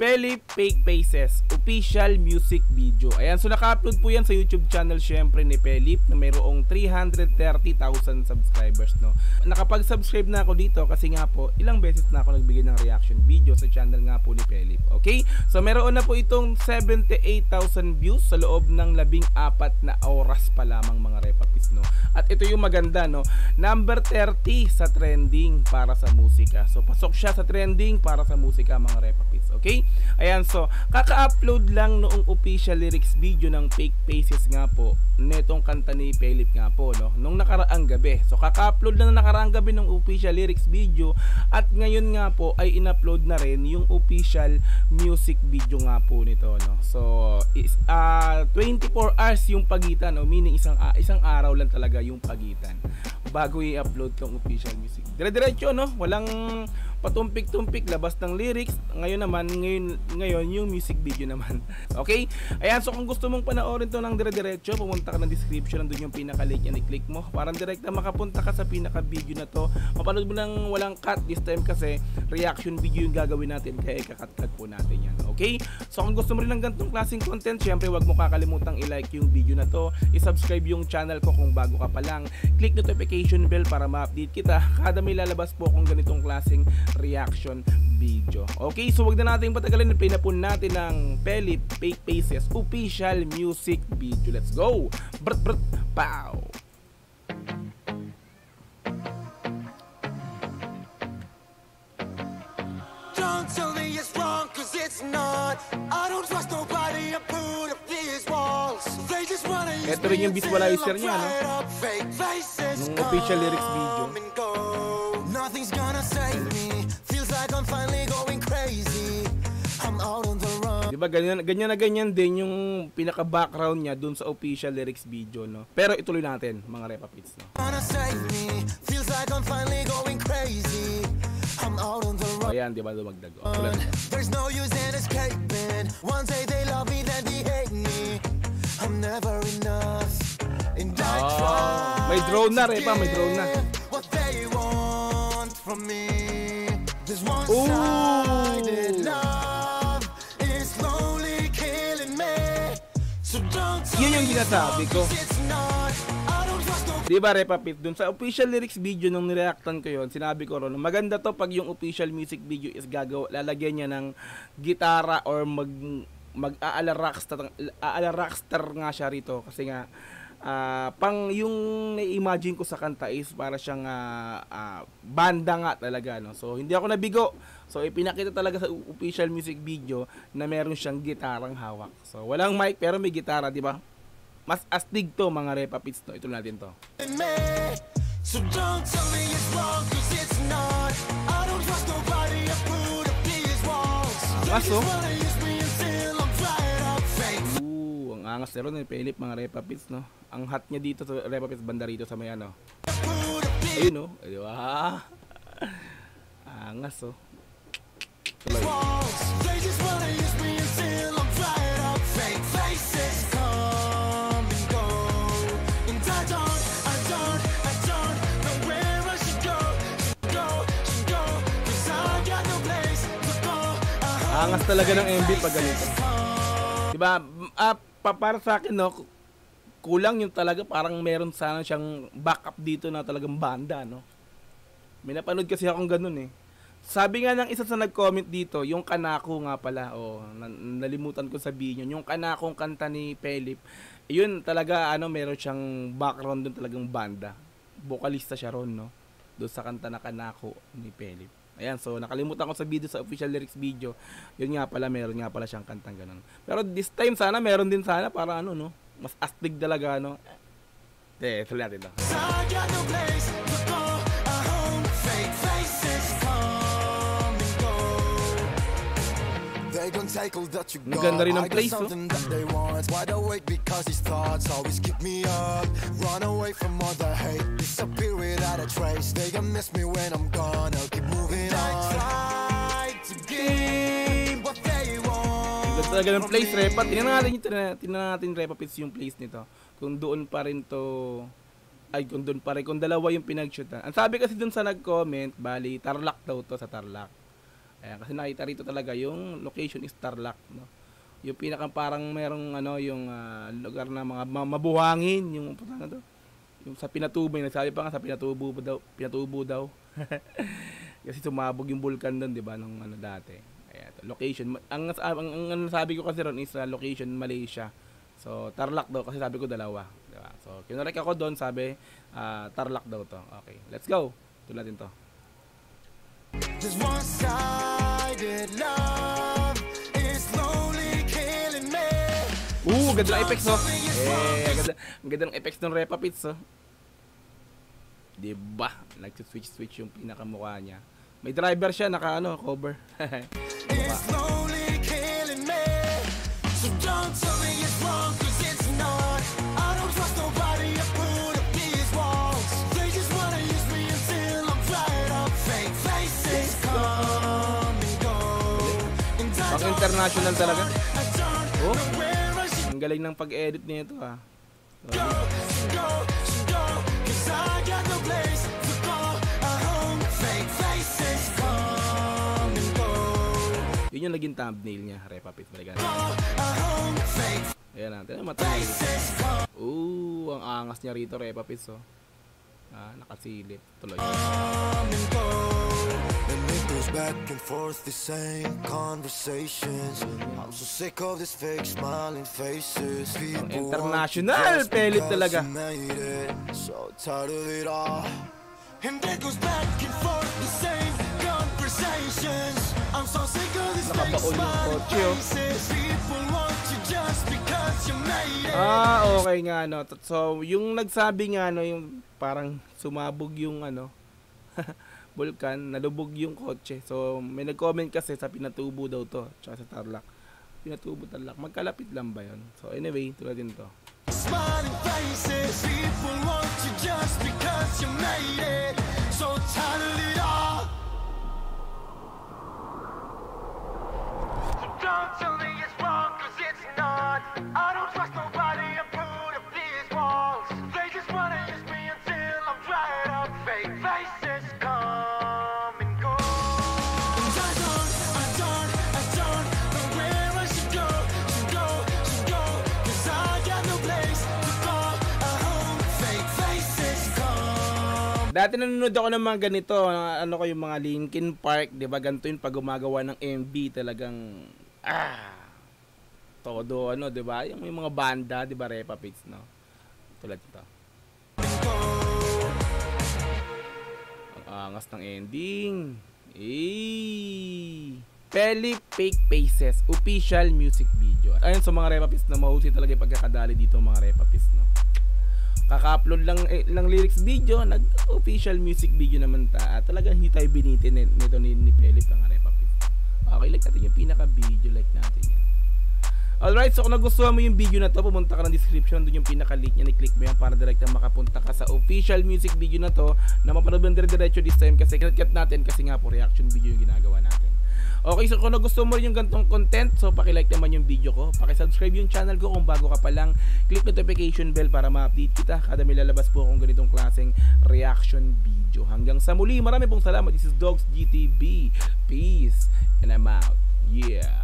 Pelip Fake Faces official music video. Ayan, so naka-upload po yan sa YouTube channel syempre ni Pelip na mayroong 330,000 subscribers, no. Nakapag-subscribe na ako dito kasi nga po ilang beses na ako nagbigay ng reaction video sa channel nga po ni Pelip. Okay? So meron na po itong 78,000 views sa loob ng 14 na oras pa lamang mga repapis, no. At ito yung maganda, no. Number 30 sa trending para sa musika. So pasok siya sa trending para sa musika mga repapis. Okay? Ayan, so kaka-upload lang noong official lyrics video ng Fake Faces nga po netong kanta ni Pelip nga po, no, nung nakaraang gabi. So kaka-upload lang na nakaraang gabi ng official lyrics video at ngayon nga po ay in-upload na rin yung official music video nga po nito, no. So 24 hours yung pagitan, no, meaning isang araw lang talaga yung pagitan bago i-upload tong official music. Dire-diretso, no, walang patumpik-tumpik, labas ng lyrics. Ngayon yung music video naman. Okay? Ayan, so kung gusto mong panoorin to ng dire-diretso, pumunta ka ng description, nandun yung pinaka-link yan, i-click mo. Parang direct na makapunta ka sa pinaka-video na to. Mapanood mo ng walang cut this time kasi reaction video yung gagawin natin, kaya ikakat-cut po natin yan. Okay? So kung gusto mo rin ng ganitong klaseng content, syempre wag mo kakalimutang i-like yung video na to, i-subscribe yung channel ko kung bago ka pa lang, click notification bell para ma-update kita kada may lalabas po kung ganitong klaseng reaction video. Okay, so wag na natin patagalin, play na po natin ng Pelip Fake Faces official music video. Let's go! Brr brr pow! Don't tell me it's wrong, cause it's not. I don't trust nobody, I put up these walls. They just wanna use ito rin yung visualizer niya, no? Nung official lyrics video. Nothing's gonna save me. Feels like I'm finally going crazy. I'm out on the run. Diba ganyan din yung pinaka-background niya dun sa official lyrics video, no? Pero ituloy natin mga repapits, no? Feels like I'm finally going crazy. I'm out on the run. Ayan, diba lumagdag? There's no use in escaping. One day they love me, then they hate me. I'm never enough. And I try. May drone na, Repa, may drone na. What they want from me. This one-sided love is slowly killing me. So don't tell yun yung ginasabi ko. it's not. I don't trust no. Diba, Repapit, dun sa official lyrics video nung nireactan ko yon, sinabi ko ron, maganda to pag yung official music video is lalagyan niya ng gitara or mag-aala rockstar nga siya rito kasi nga pang yung na-imagine ko sa kanta is para siyang banda nga talaga, no. So hindi ako nabigo. So ipinakita talaga sa official music video na meron siyang gitarang hawak. So walang mic pero may gitara, di ba? Mas astig to mga repapits to. Ito natin to. So don't tell me it's wrong, cause it's not. I don't trust nobody, I put up these walls. They just wanna use me until I'm fired up. Fake. Ang angas na ron ni Pelip mga repapits, no. Ang hot niya dito sa repapits banda rito sa may ano. Ayun, no. Di ba? Angas, oh. They just wanna use me until I'm fired up. Fake faces come and go, and I don't know where I should go, cause I got no place to go. Angas talaga ng MV pag ganito. Diba? Para sa akin, no, kulang yung talaga, parang meron sana siyang backup dito na talagang banda, no. May napanood kasi akong ganun, eh. Sabi nga ng isa sa nag-comment dito, yung Kanako nga pala, nalimutan ko sabihin yun, yung Kanakong kanta ni Pelip, yun talaga, meron siyang background dun talagang banda. Vocalista siya ron, no, doon sa kanta na Kanako ni Pelip. Ayan, so nakalimutan ko sa video, sa official lyrics video, yun nga pala, meron nga pala siyang kantang ganun. Pero this time sana, meron din sana para no, mas astig talaga, no. Ito natin ito. Ang ganda rin ng place, oh. Wide awake because these thoughts always keep me up. Run away from all the hate, disappear without a trace. They gonna miss me when I'm gone, I'll keep moving on. I try to give what they want. Ganda talaga ng place, Repa. Tingnan natin, Repapits, yung place nito. Kung doon pa rin to, kung doon pa rin, kung dalawa yung pinag-shootan. Ang sabi kasi doon sa nag-comment, bali, Tarlac daw to, sa Tarlac. Ayan, kasi nakita rito talaga yung location is Tarlac, no? Yung pinakang parang merong ano, yung lugar na mga mabuhangin, yung ano to? Yung sa Pinatubo, yung nagsabi pa nga sa Pinatubo daw. Kasi sumabog yung bulkan doon, 'di ba, nung ano dati. Ayan, location. Ang sabi ko kasi ron is location Malaysia. So Tarlac daw kasi sabi ko dalawa, 'di ba? So kinorek ako doon, sabi Tarlac daw to. Okay, let's go. Tuloy natin to. Just one-sided love is slowly killing me. Ganda ng effects, oh. Ganda ng effects ng Repa Pits, oh. Diba? Nag-switch yung pinakamukha niya. May driver siya, naka ano, cover. It's slowly killing me. So don't tell me it's wrong, 'cause it's not. I don't trust nobody, I put up these walls. They just wanna use me until I'm dried up. Fake faces come and go. Pang international talaga. I don't know Oh, where I should ang galing ng pag-edit nito, ah. go, 'cause I got no place to go. Home, fake faces come and go. Yun yung naging thumbnail niya, Repa Pits. Balikan. Home, fake Ayan na, tignan mata. faces come Ang angas niya rito, Repa Pits, oh. Nakasilip. Tuloy. and go. And it goes back and forth, the same conversations. I'm so sick of this fake smiling faces. People international, want you just pelit because talaga. you made it. So tired of it all. And it goes back and forth, the same conversations. I'm so sick of this fake Nakabaon yung smiling kotse, oh. faces. People want you just because you made it. Okay nga, no. So, yung nagsabi nga, no, yung parang sumabog yung ano, bulkan, nalubog yung kotse. So, may nag-comment kasi sa Pinatubo daw to, tsaka sa Tarlac. Pinatubo, Tarlac. Magkalapit lang ba yun? So, anyway, tulad din to. Smiling faces, people want you just because you made it. So tired of it all. So don't tell me it's wrong, 'cause it's not. I don't trust nobody, I put up these walls. They just wanna use me until I'm dried up. Fake faces come and go. And I don't know where I should go, 'cause I got no place to go. Home, fake faces come. Dati nanonood ako ng mga ganito, ano ko yung mga Linkin Park, 'di ba? Ganito yung pag gumagawa ng MV, talagang todo ano, 'di ba? Yung mga banda, 'di ba, Repa Pits, no? Tulad nito. Ang angas ng ending. Peli Fake Faces official music video. Ayun sa mga Repa Pits na mahusay talaga yung pagkakadali dito, mga Repa Pits, no? Kaka-upload lang ng lyrics video, nag-official music video naman talagang hindi tayo binitin nito ni Pelip ng Repa Pits. Okay, like natin yung pinaka-video, like natin yan. Alright, so kung nagustuhan mo yung video na to, pumunta ka ng description, doon yung pinaka-link niya, i-click mo yan para direct na makapunta ka sa official music video na to, na mapanood mo dire-diretso this time kasi kinat natin kasi nga po reaction video yung ginagawa natin. Okay, so kung nagustuhan mo rin yung gantong content, so paki-like naman yung video ko, paki-subscribe yung channel ko kung bago ka pa lang, click notification bell para ma-update kita kada may lalabas po akong ganitong klaseng reaction video. Hanggang sa muli, marami pong salamat. This is Dogs GTB. Peace and I'm out. Yeah.